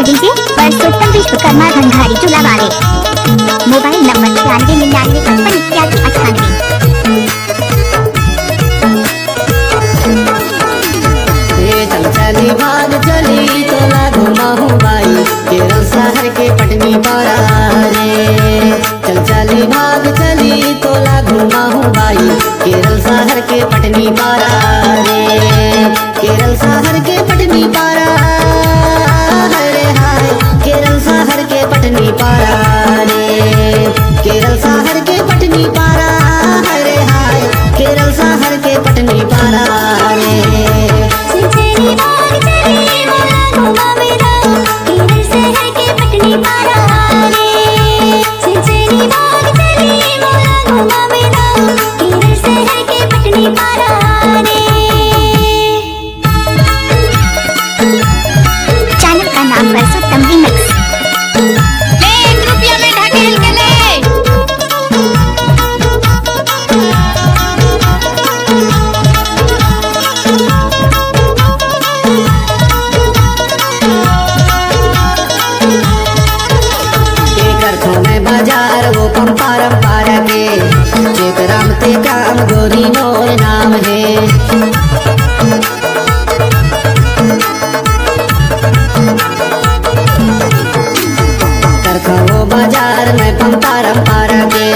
DJ Parsottam Vishwakarma Dhandhari चूल्हा वाले। Mobile number 9699558198। चल चली भाग चली तोला घुमाहू बाई केरल शहर के पटनी पारा रे। चल चली भाग चली तोला घुमाहू बाई केरल शहर के पटनी पारा रे। केरल शहर के पटनी पारा रे हाय केरल शहर के पटनी पारा रे। केरल शहर के पटनी पारा रे हाय केरल शहर के पटनी पारा रे। चैनल का नाम परसोत्तम रिमिक्स। ले 1 रुपया में ढकेल के ले। बाजार वो पंपारम पारा के चेतराम ते काम गोरी मोर नाम है। करखो बाजार में पंपारम पारा के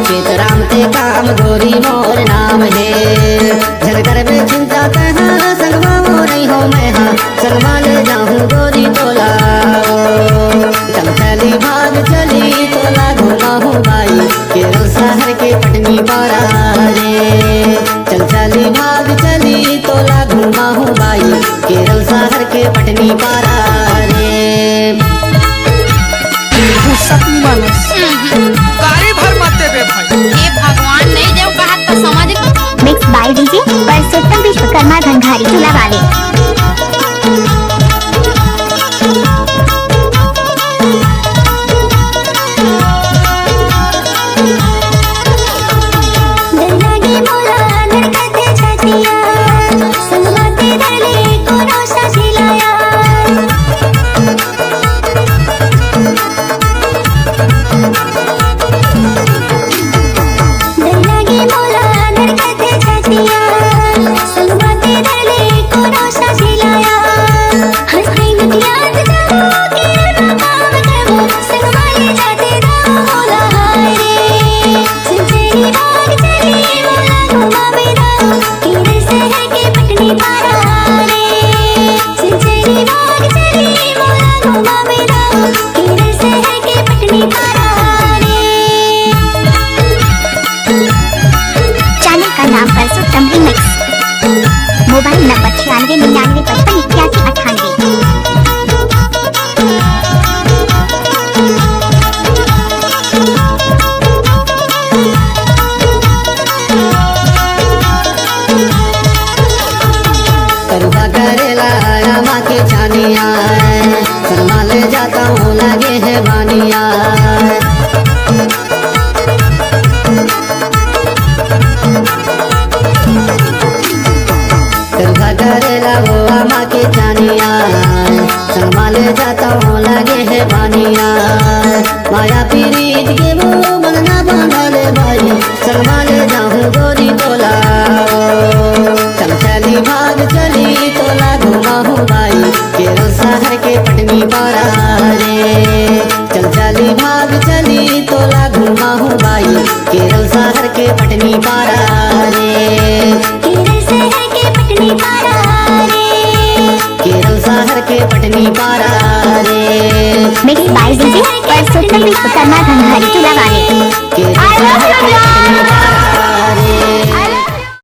चेतराम ते काम गोरी मोर नाम है। झरकर में चिंता कहाँ संगवा हो नहीं हो मैं हाँ संगवा ले जाऊँ गोरी तोला। चल चली भाग चली तोला घुमाहू बाई केरल शहर के पटनी पारा रे। चल चली भाग चली तोला घुमाहू बाई केरल शहर के पटनी पारा रे। गाड़ी भर मत देबे भाई। हे भगवान नहीं देव कहा तो समझ। Mix by DJ Parsottam Vishwakarma Dhandhari चूल्हा वाले। चैनल का नाम परसोत्तम रिमिक्स। Mobile number 9699558198। करुआ करेला रामा के छानिया शर्मा ले जाता हूँ लगे है बानिया। करुआ करेला वो रामा के छानिया शर्मा ले जाता हूँ लगे है बानिया। माया पीरीत के वो बनना बांधले भाई शर्मा ले जाऊँ गोरी तोला। चल चली भाग चली तोला घुमाहू बाई केरल शहर के पटनी पारा रे। चल चली भाग चली तोला घुमाहू बाई केरल शहर के पटनी पारा रे। केरल शहर के पटनी पारा रे। केरल शहर के पटनी पारा रे। Mix by DJ Parsottam Vishwakarma Dhandhari चूल्हा वाले।